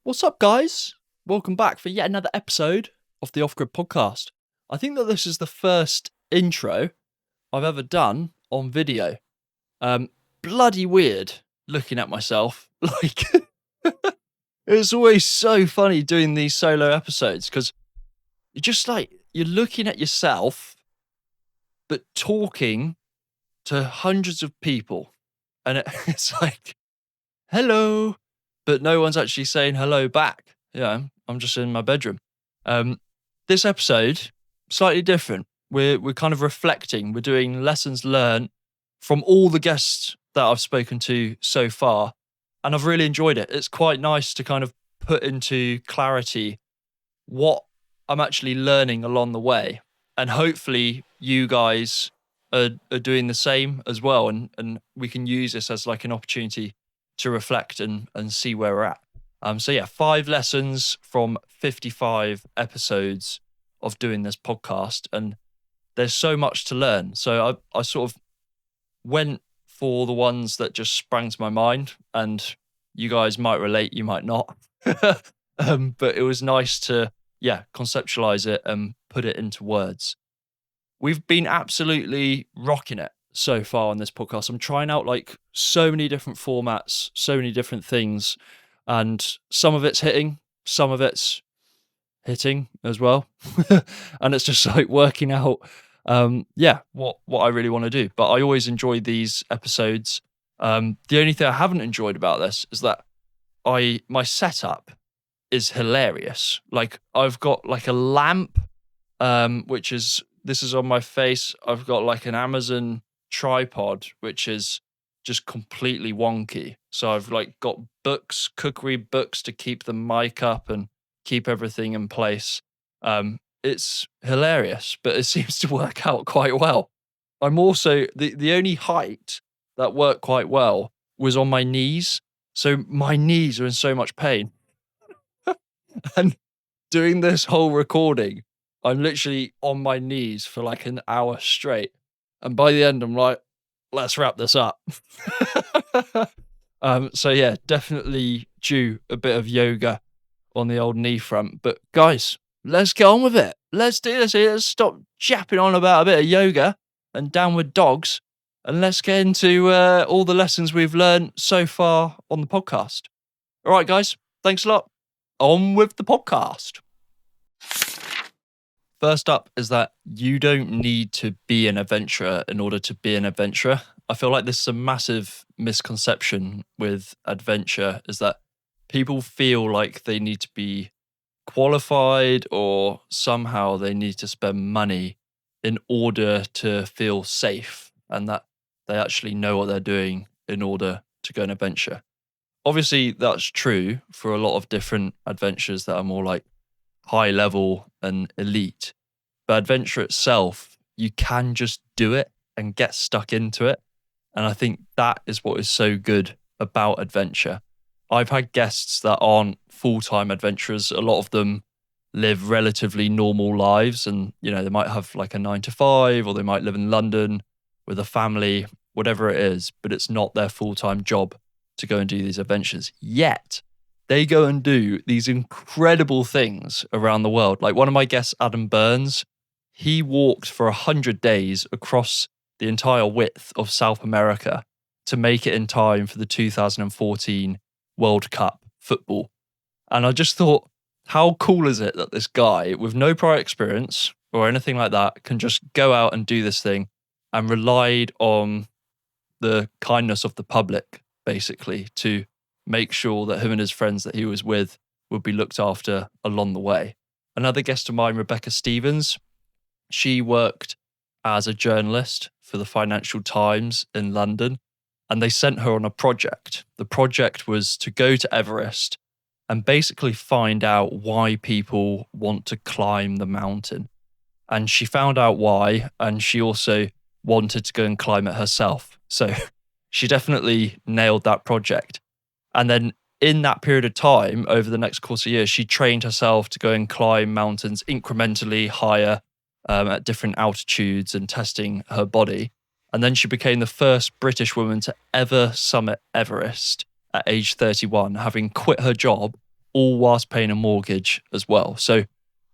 What's up, guys? Welcome back for yet another episode of the Off Grid podcast. I think that this is the first intro I've ever done on video. Bloody weird looking at myself. Like, it's always so funny doing these solo episodes because you're just like, you're looking at yourself, but talking to hundreds of people. And it's like, hello. But no one's actually saying hello back. Yeah, I'm just in my bedroom. This episode, slightly different. We're kind of reflecting. We're doing lessons learned from all the guests that I've spoken to so far. And I've really enjoyed it. It's quite nice to kind of put into clarity what I'm actually learning along the way. And hopefully you guys are doing the same as well. And we can use this as like an opportunity to reflect and see where we're at. So yeah, 5 lessons from 55 episodes of doing this podcast. And there's so much to learn. So I sort of went for the ones that just sprang to my mind, and you guys might relate, you might not. But it was nice to, conceptualize it and put it into words. We've been absolutely rocking it so far on this podcast. I'm trying out like so many different formats, so many different things, and some of it's hitting, some of it's hitting as well. And it's just like working out, what I really want to do. But I always enjoy these episodes. The only thing I haven't enjoyed about this is that my setup is hilarious. Like I've got like a lamp, this is on my face. I've got like an Amazon tripod, which is just completely wonky. So I've like got cookery books to keep the mic up and keep everything in place. It's hilarious, but it seems to work out quite well. I'm also, the only height that worked quite well was on my knees. So my knees are in so much pain. And doing this whole recording, I'm literally on my knees for like an hour straight. And by the end, I'm like, let's wrap this up. So yeah, definitely due a bit of yoga on the old knee front. But guys, let's get on with it. Let's do this. Let's stop japping on about a bit of yoga and downward dogs. And let's get into all the lessons we've learned so far on the podcast. All right, guys, thanks a lot. On with the podcast. First up is that you don't need to be an adventurer in order to be an adventurer. I feel like this is a massive misconception with adventure, is that people feel like they need to be qualified or somehow they need to spend money in order to feel safe, and that they actually know what they're doing in order to go on adventure. Obviously, that's true for a lot of different adventures that are more like high level and elite. But adventure itself, you can just do it and get stuck into it. And I think that is what is so good about adventure. I've had guests that aren't full-time adventurers. A lot of them live relatively normal lives, and they might have like a 9 to 5, or they might live in London with a family, whatever it is, but it's not their full-time job to go and do these adventures. Yet they go and do these incredible things around the world. Like one of my guests, Adam Burns, he walked for 100 days across the entire width of South America to make it in time for the 2014 World Cup football. And I just thought, how cool is it that this guy with no prior experience or anything like that can just go out and do this thing and relied on the kindness of the public, basically, to make sure that him and his friends that he was with would be looked after along the way. Another guest of mine, Rebecca Stephens, she worked as a journalist for the Financial Times in London, and they sent her on a project. The project was to go to Everest and basically find out why people want to climb the mountain. And she found out why, and she also wanted to go and climb it herself. So she definitely nailed that project. And then in that period of time, over the next course of years, she trained herself to go and climb mountains incrementally higher at different altitudes and testing her body. And then she became the first British woman to ever summit Everest at age 31, having quit her job all whilst paying a mortgage as well. So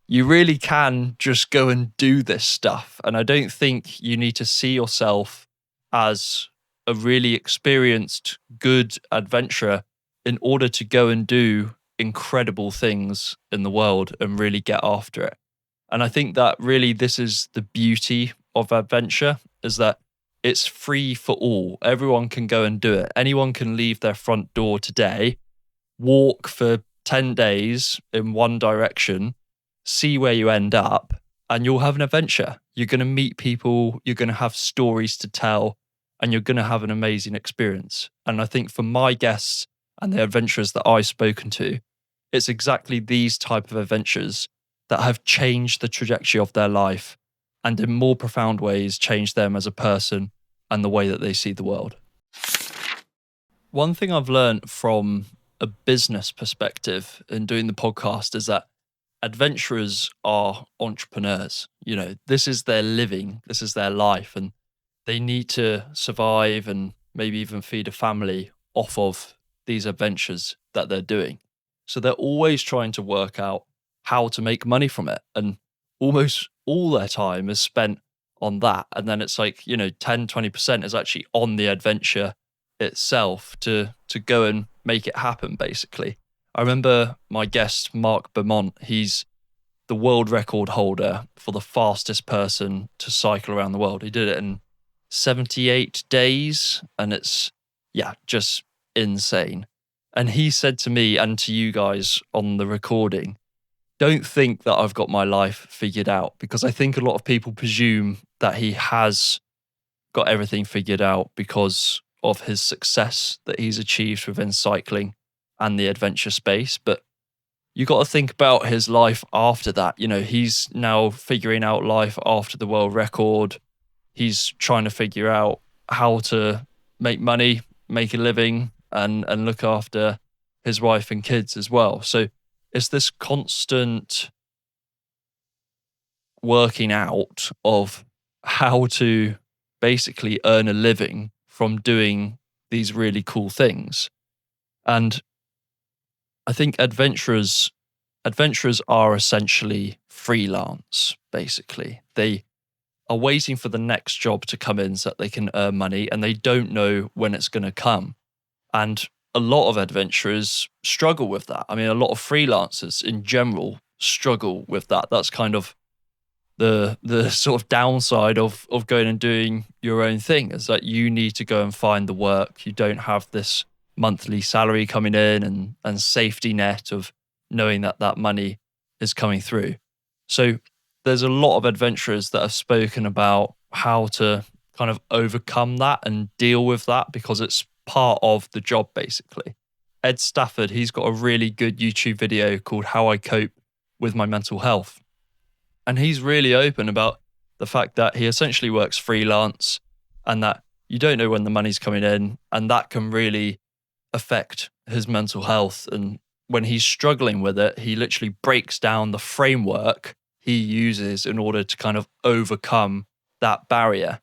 you really can just go and do this stuff. And I don't think you need to see yourself as a really experienced, good adventurer in order to go and do incredible things in the world and really get after it. And I think that really this is the beauty of adventure, is that it's free for all. Everyone can go and do it. Anyone can leave their front door today, walk for 10 days in one direction, see where you end up, and you'll have an adventure. You're going to meet people, you're going to have stories to tell, and you're going to have an amazing experience. And I think for my guests and the adventurers that I've spoken to, it's exactly these type of adventures that have changed the trajectory of their life and in more profound ways changed them as a person and the way that they see the world. One thing I've learned from a business perspective in doing the podcast is that adventurers are entrepreneurs. You know, this is their living, this is their life, and they need to survive and maybe even feed a family off of these adventures that they're doing. So they're always trying to work out how to make money from it. And almost all their time is spent on that. And then it's like, 10, 20% is actually on the adventure itself to go and make it happen, basically. I remember my guest, Mark Beaumont, he's the world record holder for the fastest person to cycle around the world. He did it in 78 days, and it's, just insane. And he said to me and to you guys on the recording, don't think that I've got my life figured out, because I think a lot of people presume that he has got everything figured out because of his success that he's achieved within cycling and the adventure space. But you got to think about his life after that. He's now figuring out life after the world record. He's trying to figure out how to make money, make a living, and look after his wife and kids as well. So it's this constant working out of how to basically earn a living from doing these really cool things. And I think adventurers are essentially freelance, basically. They are waiting for the next job to come in so that they can earn money, and they don't know when it's going to come. And a lot of adventurers struggle with that. I mean, a lot of freelancers in general struggle with that. That's kind of the sort of downside of going and doing your own thing, is that you need to go and find the work. You don't have this monthly salary coming in and safety net of knowing that money is coming through. So there's a lot of adventurers that have spoken about how to kind of overcome that and deal with that, because it's part of the job, basically. Ed Stafford, he's got a really good YouTube video called How I Cope with My Mental Health. And he's really open about the fact that he essentially works freelance and that you don't know when the money's coming in, and that can really affect his mental health. And when he's struggling with it, he literally breaks down the framework he uses in order to kind of overcome that barrier.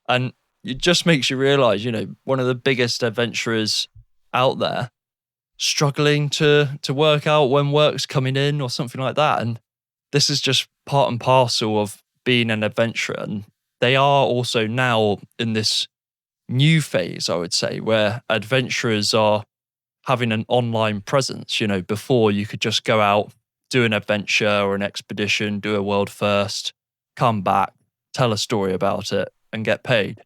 And it just makes you realize, one of the biggest adventurers out there struggling to work out when work's coming in or something like that. And this is just part and parcel of being an adventurer. And they are also now in this new phase, I would say, where adventurers are having an online presence. Before you could just go out, do an adventure or an expedition, do a world first, come back, tell a story about it and get paid.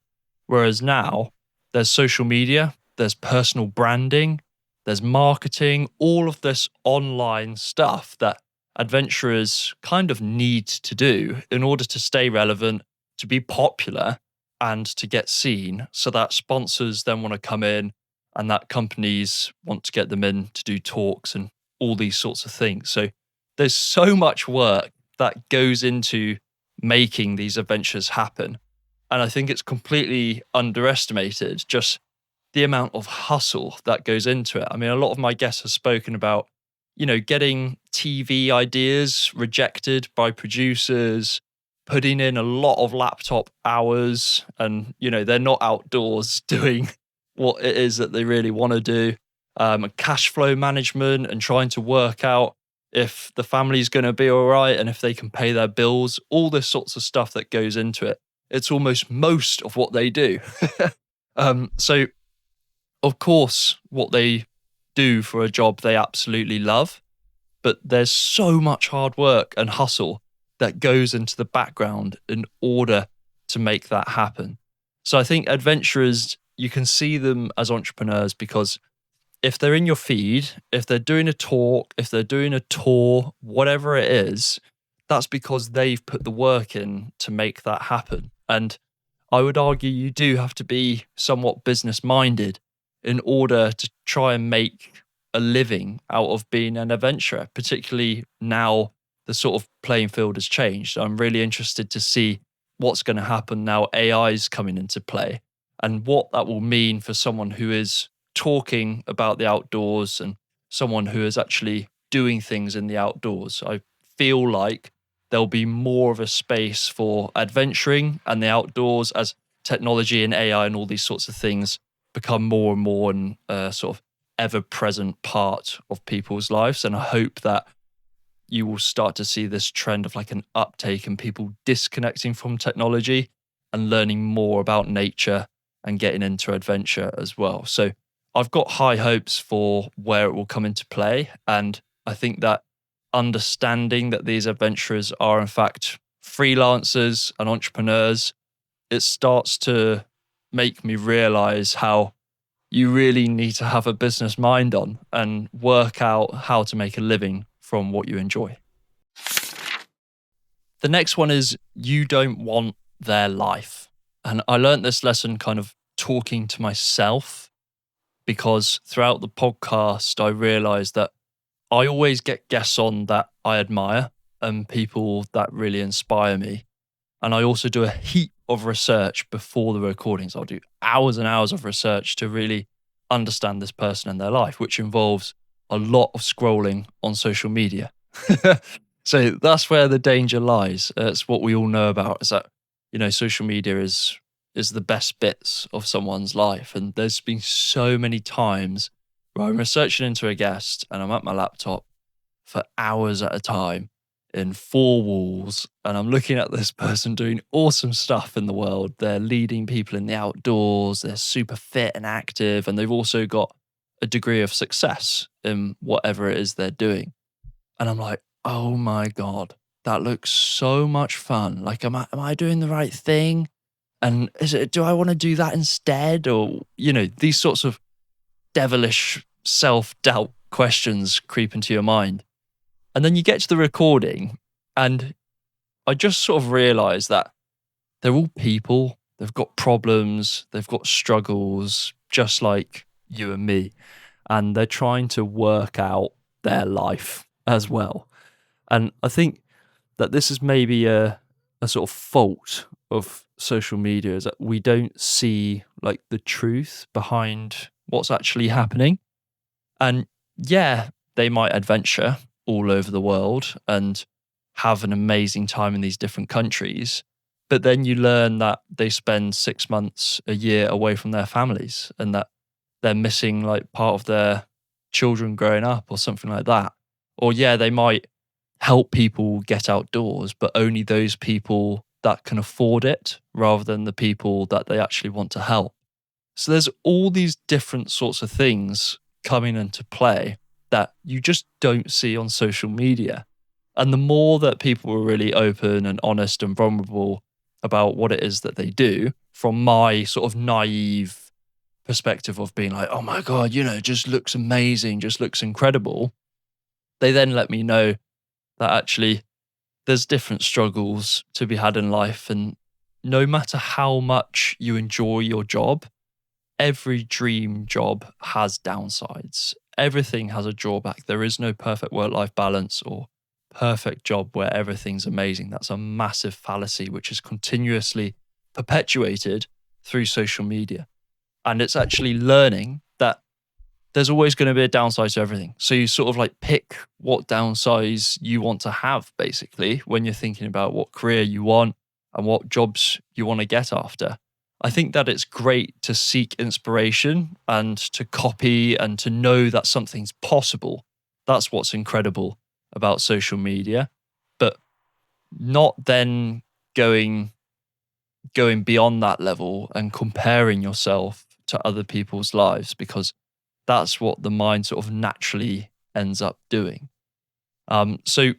Whereas now there's social media, there's personal branding, there's marketing, all of this online stuff that adventurers kind of need to do in order to stay relevant, to be popular, and to get seen, so that sponsors then want to come in and that companies want to get them in to do talks and all these sorts of things. So there's so much work that goes into making these adventures happen. And I think it's completely underestimated, just the amount of hustle that goes into it. I mean, a lot of my guests have spoken about, getting TV ideas rejected by producers, putting in a lot of laptop hours, and, they're not outdoors doing what it is that they really want to do. cash flow management, and trying to work out if the family's going to be all right and if they can pay their bills, all this sorts of stuff that goes into it. It's almost most of what they do. So, of course, what they do for a job they absolutely love, but there's so much hard work and hustle that goes into the background in order to make that happen. So I think adventurers, you can see them as entrepreneurs because if they're in your feed, if they're doing a talk, if they're doing a tour, whatever it is, that's because they've put the work in to make that happen. And I would argue you do have to be somewhat business minded in order to try and make a living out of being an adventurer, particularly now the sort of playing field has changed. I'm really interested to see what's going to happen now AI is coming into play and what that will mean for someone who is talking about the outdoors and someone who is actually doing things in the outdoors. I feel like there'll be more of a space for adventuring and the outdoors as technology and AI and all these sorts of things become more and more and sort of ever-present part of people's lives. And I hope that you will start to see this trend of like an uptake in people disconnecting from technology and learning more about nature and getting into adventure as well. So I've got high hopes for where it will come into play. And I think that understanding that these adventurers are in fact freelancers and entrepreneurs, it starts to make me realize how you really need to have a business mind on and work out how to make a living from what you enjoy. The next one is you don't want their life. And I learned this lesson kind of talking to myself because throughout the podcast, I realized that I always get guests on that I admire and people that really inspire me. And I also do a heap of research before the recordings. I'll do hours and hours of research to really understand this person and their life, which involves a lot of scrolling on social media. So that's where the danger lies. It's what we all know about is that, social media is the best bits of someone's life. And there's been so many times where I'm researching into a guest and I'm at my laptop for hours at a time in four walls, and I'm looking at this person doing awesome stuff in the world. They're leading people in the outdoors, they're super fit and active, and they've also got a degree of success in whatever it is they're doing. And I'm like, oh my God, that looks so much fun. Like, am I doing the right thing? And do I want to do that instead? Or, these sorts of devilish self-doubt questions creep into your mind. And then you get to the recording and I just sort of realized that they're all people. They've got problems. They've got struggles, just like you and me. And they're trying to work out their life as well. And I think that this is maybe a sort of fault of social media is that we don't see like the truth behind what's actually happening. And yeah, they might adventure all over the world and have an amazing time in these different countries. But then you learn that they spend 6 months, a year away from their families and that they're missing like part of their children growing up or something like that. Or yeah, they might help people get outdoors, but only those people that can afford it rather than the people that they actually want to help. So there's all these different sorts of things coming into play that you just don't see on social media. And the more that people are really open and honest and vulnerable about what it is that they do, from my sort of naive perspective of being like, oh my God, just looks amazing, just looks incredible, they then let me know that actually there's different struggles to be had in life. And no matter how much you enjoy your job, every dream job has downsides. Everything has a drawback. There is no perfect work-life balance or perfect job where everything's amazing. That's a massive fallacy, which is continuously perpetuated through social media. And it's actually learning that there's always going to be a downside to everything. So you sort of like pick what downsides you want to have, basically, when you're thinking about what career you want and what jobs you want to get after. I think that it's great to seek inspiration and to copy and to know that something's possible. That's what's incredible about social media. But not then going beyond that level and comparing yourself to other people's lives, because that's what the mind sort of naturally ends up doing. So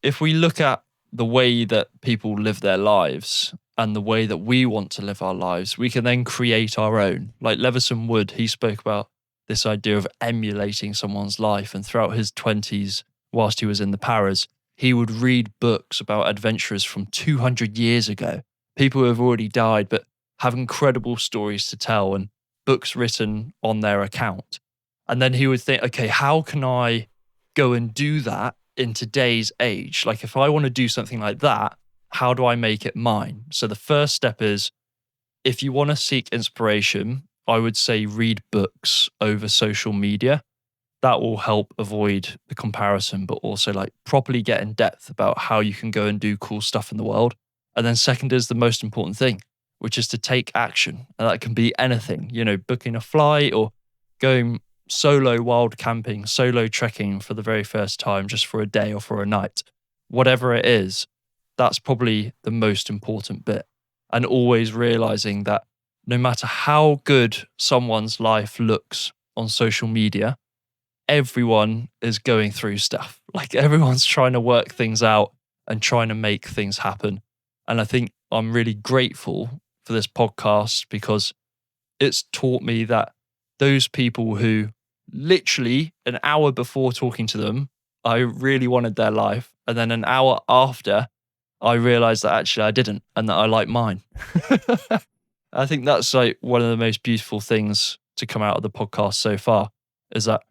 if we look at the way that people live their lives and the way that we want to live our lives, we can then create our own. Like Leveson Wood, he spoke about this idea of emulating someone's life. And throughout his 20s, whilst he was in the Paras, he would read books about adventurers from 200 years ago, people who have already died, but have incredible stories to tell and books written on their account. And then he would think, okay, how can I go and do that in today's age? Like, if I want to do something like that, how do I make it mine? So the first step is, if you want to seek inspiration, I would say read books over social media. That will help avoid the comparison, but also like properly get in depth about how you can go and do cool stuff in the world. And then second is the most important thing, which is to take action. And that can be anything, booking a flight or going solo wild camping, solo trekking for the very first time, just for a day or for a night. Whatever it is, that's probably the most important bit. And always realizing that no matter how good someone's life looks on social media, everyone is going through stuff. Like, everyone's trying to work things out and trying to make things happen. And I think I'm really grateful for this podcast, because it's taught me that those people who literally an hour before talking to them, I really wanted their life. And then an hour after, I realized that actually I didn't, and that I like mine. I think that's like one of the most beautiful things to come out of the podcast so far, is that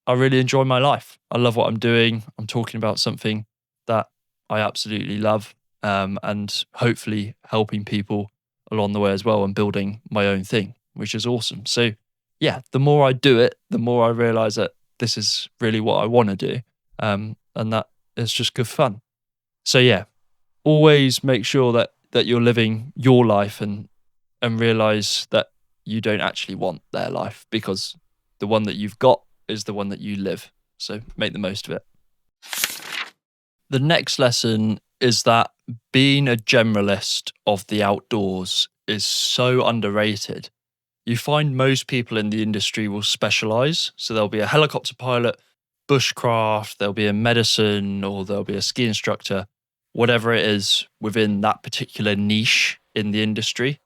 I really enjoy my life. I love what I'm doing. I'm talking about something that I absolutely love, and hopefully helping people along the way as well, and building my own thing, which is awesome. So yeah, the more I do it, the more I realize that this is really what I want to do, and that it's just good fun. So yeah, always make sure that you're living your life, and realize that you don't actually want their life, because the one that you've got is the one that you live. So make the most of it. The next lesson is that being a generalist of the outdoors is so underrated. You find most people in the industry will specialize. So there'll be a helicopter pilot, bushcraft, there'll be a medicine, or there'll be a ski instructor, whatever it is within that particular niche in the industry.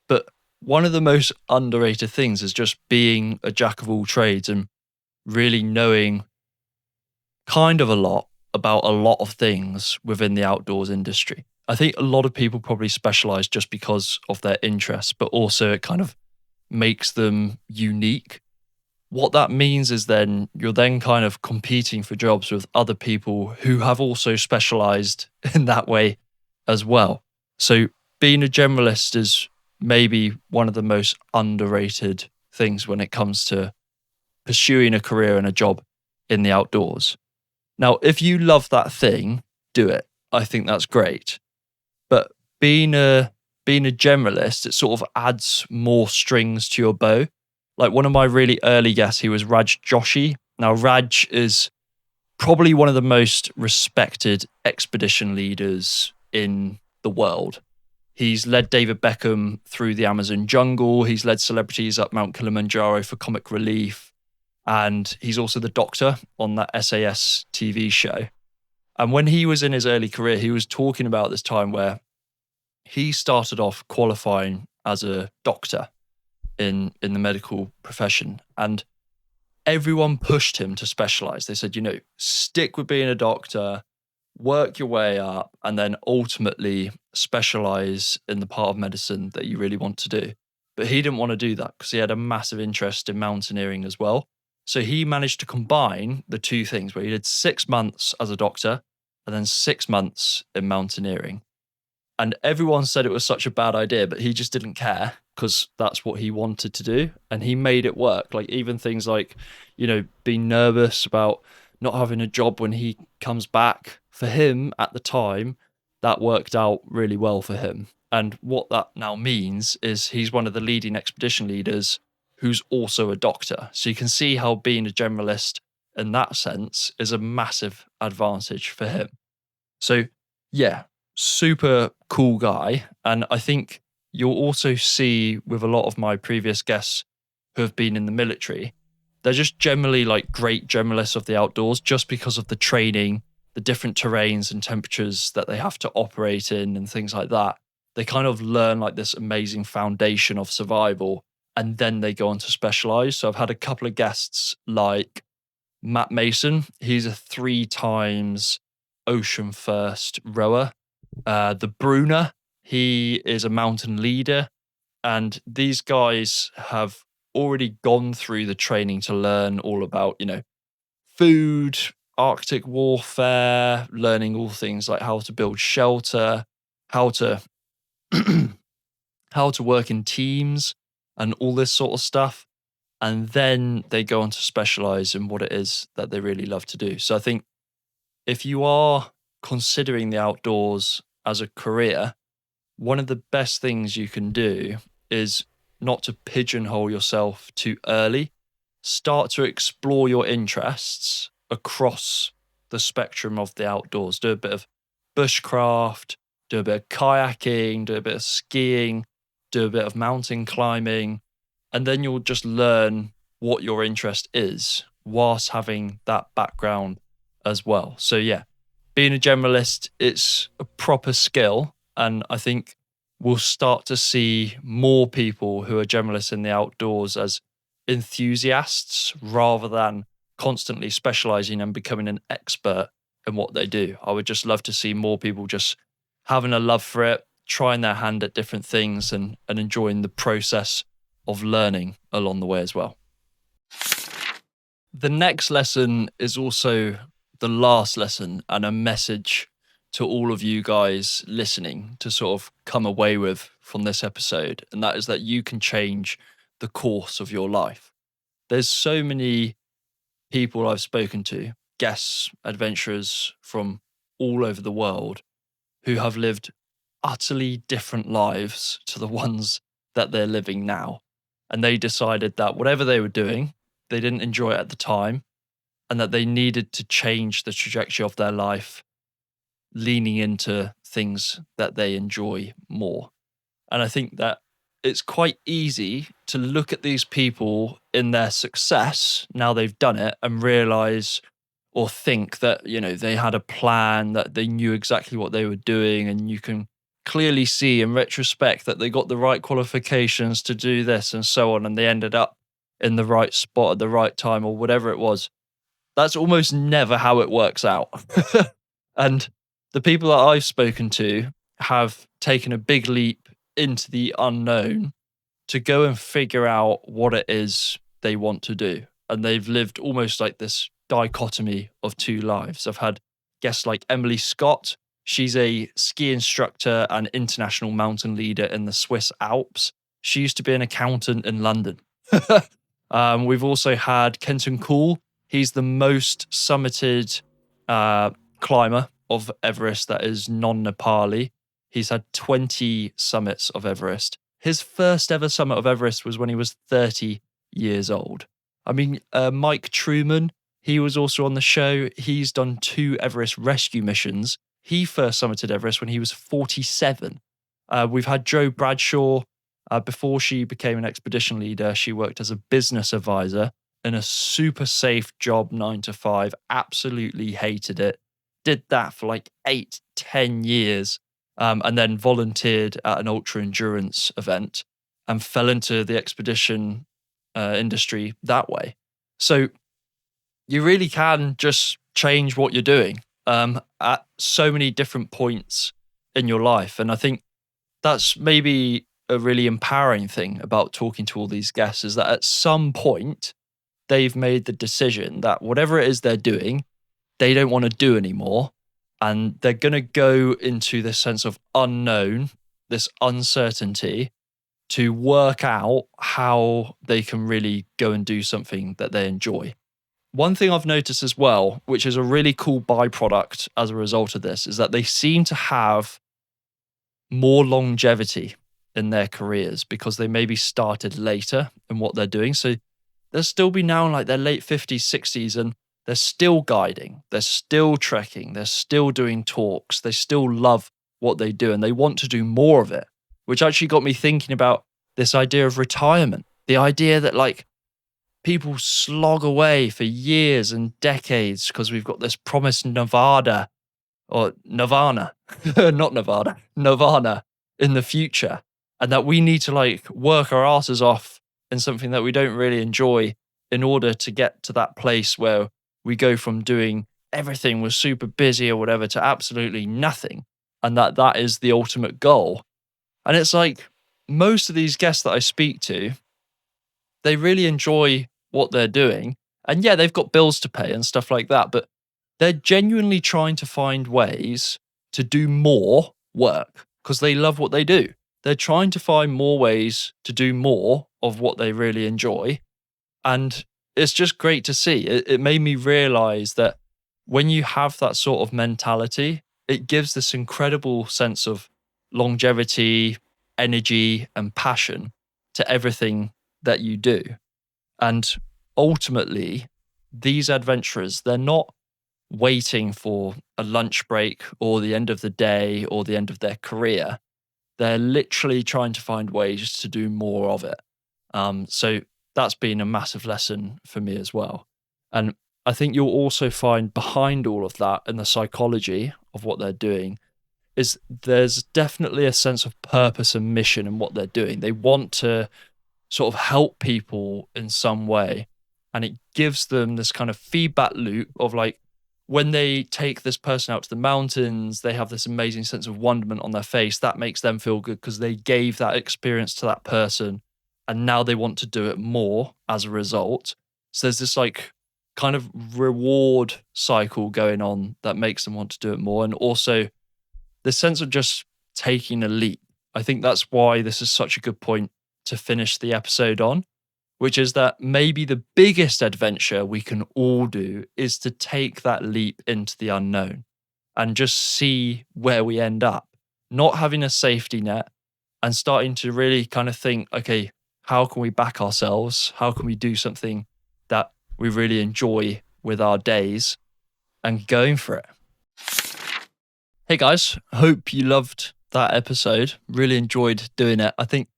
But one of the most underrated things is just being a jack of all trades and really knowing kind of a lot about a lot of things within the outdoors industry. I think a lot of people probably specialize just because of their interests, but also it kind of makes them unique. What that means is then you're then kind of competing for jobs with other people who have also specialized in that way as well. So being a generalist is maybe one of the most underrated things when it comes to pursuing a career and a job in the outdoors. Now, if you love that thing, do it. I think that's great. But being a generalist, it sort of adds more strings to your bow. Like, one of my really early guests, he was Raj Joshi. Now, Raj is probably one of the most respected expedition leaders in the world. He's led David Beckham through the Amazon jungle. He's led celebrities up Mount Kilimanjaro for comic relief. And he's also the doctor on that SAS TV show. And when he was in his early career, he was talking about this time where he started off qualifying as a doctor in the medical profession. And everyone pushed him to specialize. They said, stick with being a doctor, work your way up, and then ultimately specialize in the part of medicine that you really want to do. But he didn't want to do that because he had a massive interest in mountaineering as well. So he managed to combine the two things, where he did 6 months as a doctor and then 6 months in mountaineering. And everyone said it was such a bad idea, but he just didn't care, because that's what he wanted to do. And he made it work. Like, even things like, being nervous about not having a job when he comes back. For him at the time, that worked out really well for him. And what that now means is he's one of the leading expedition leaders who's also a doctor. So you can see how being a generalist in that sense is a massive advantage for him. So, yeah, super cool guy. And I think you'll also see with a lot of my previous guests who have been in the military, they're just generally like great generalists of the outdoors just because of the training, the different terrains and temperatures that they have to operate in and things like that. They kind of learn like this amazing foundation of survival and then they go on to specialize. So I've had a couple of guests like Matt Mason. He's a 3 times ocean first rower. The Bruner, he is a mountain leader. And these guys have already gone through the training to learn all about, food, Arctic warfare, learning all things like how to build shelter, how to how to work in teams and all this sort of stuff. And then they go on to specialize in what it is that they really love to do. So I think if you are considering the outdoors as a career, one of the best things you can do is not to pigeonhole yourself too early. Start to explore your interests across the spectrum of the outdoors. Do a bit of bushcraft, do a bit of kayaking, do a bit of skiing, do a bit of mountain climbing, and then you'll just learn what your interest is whilst having that background as well. So yeah, being a generalist, it's a proper skill. And I think we'll start to see more people who are generalists in the outdoors as enthusiasts rather than constantly specializing and becoming an expert in what they do. I would just love to see more people just having a love for it, trying their hand at different things and enjoying the process of learning along the way as well. The next lesson is also the last lesson and a message to all of you guys listening to sort of come away with from this episode. And that is that you can change the course of your life. There's so many people I've spoken to, guests, adventurers from all over the world who have lived utterly different lives to the ones that they're living now. And they decided that whatever they were doing, they didn't enjoy it at the time and that they needed to change the trajectory of their life, leaning into things that they enjoy more. And I think that it's quite easy to look at these people in their success, now they've done it, and realize or think that, they had a plan, that they knew exactly what they were doing. And you can clearly see in retrospect that they got the right qualifications to do this and so on. And they ended up in the right spot at the right time or whatever it was. That's almost never how it works out. And the people that I've spoken to have taken a big leap into the unknown to go and figure out what it is they want to do. And they've lived almost like this dichotomy of 2 lives. I've had guests like Emily Scott. She's a ski instructor and international mountain leader in the Swiss Alps. She used to be an accountant in London. We've also had Kenton Cool. He's the most summited climber of Everest that is non-Nepali. He's had 20 summits of Everest. His first ever summit of Everest was when he was 30 years old. I mean, Mike Truman, he was also on the show. He's done 2 Everest rescue missions. He first summited Everest when he was 47. We've had Jo Bradshaw. Before she became an expedition leader, she worked as a business advisor in a super safe job, 9 to 5, absolutely hated it. Did that for like 8-10 years. And then volunteered at an ultra endurance event and fell into the expedition industry that way. So you really can just change what you're doing at so many different points in your life. And I think that's maybe a really empowering thing about talking to all these guests is that at some point they've made the decision that whatever it is they're doing, they don't want to do anymore. And they're going to go into this sense of unknown, this uncertainty, to work out how they can really go and do something that they enjoy. One thing I've noticed as well, which is a really cool byproduct as a result of this, is that they seem to have more longevity in their careers because they maybe started later in what they're doing. So they'll still be now in like their late 50s, 60s, and they're still guiding, they're still trekking, they're still doing talks, they still love what they do and they want to do more of it, which actually got me thinking about this idea of retirement. The idea that like people slog away for years and decades because we've got this promised Nirvana, not Nevada, Nirvana in the future. And that we need to like work our asses off in something that we don't really enjoy in order to get to that place where we go from doing everything was super busy or whatever to absolutely nothing. And that is the ultimate goal. And it's like most of these guests that I speak to, they really enjoy what they're doing. And yeah, they've got bills to pay and stuff like that, but they're genuinely trying to find ways to do more work because they love what they do. They're trying to find more ways to do more of what they really enjoy. And it's just great to see. It made me realize that when you have that sort of mentality, it gives this incredible sense of longevity, energy, and passion to everything that you do. And ultimately, these adventurers, they're not waiting for a lunch break or the end of the day or the end of their career. They're literally trying to find ways to do more of it. So that's been a massive lesson for me as well. And I think you'll also find behind all of that and the psychology of what they're doing is there's definitely a sense of purpose and mission in what they're doing. They want to sort of help people in some way. And it gives them this kind of feedback loop of like, when they take this person out to the mountains, they have this amazing sense of wonderment on their face. That makes them feel good because they gave that experience to that person. And now they want to do it more as a result. So there's this like kind of reward cycle going on that makes them want to do it more. And also the sense of just taking a leap. I think that's why this is such a good point to finish the episode on, which is that maybe the biggest adventure we can all do is to take that leap into the unknown and just see where we end up, not having a safety net and starting to really kind of think, okay, how can we back ourselves? How can we do something that we really enjoy with our days and going for it? Hey guys, hope you loved that episode. Really enjoyed doing it. I think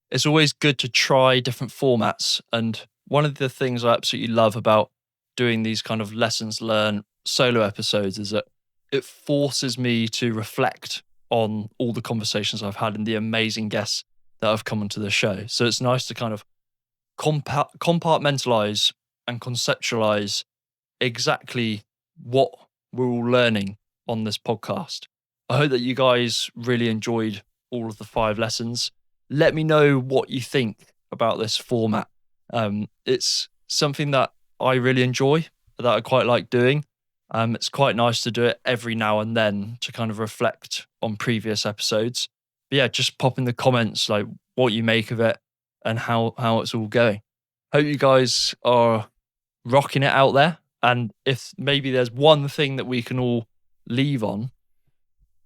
it's always good to try different formats. And one of the things I absolutely love about doing these kind of lessons learned solo episodes is that it forces me to reflect on all the conversations I've had and the amazing guests that have come onto the show. So it's nice to kind of compartmentalize and conceptualize exactly what we're all learning on this podcast. I hope that you guys really enjoyed all of the 5 lessons. Let me know what you think about this format. It's something that I really enjoy, that I quite like doing. It's quite nice to do it every now and then to kind of reflect on previous episodes. But yeah, just pop in the comments like what you make of it and how it's all going. Hope you guys are rocking it out there. And if maybe there's one thing that we can all leave on,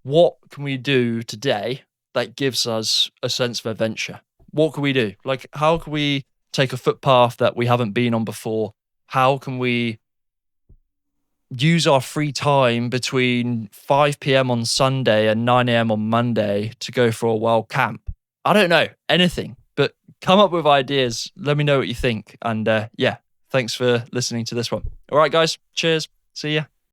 what can we do today that gives us a sense of adventure? What can we do? Like, how can we take a footpath that we haven't been on before? How can we use our free time between 5 p.m. on Sunday and 9 a.m. on Monday to go for a wild camp? I don't know, anything, but come up with ideas. Let me know what you think. And yeah, thanks for listening to this one. All right, guys, cheers. See ya.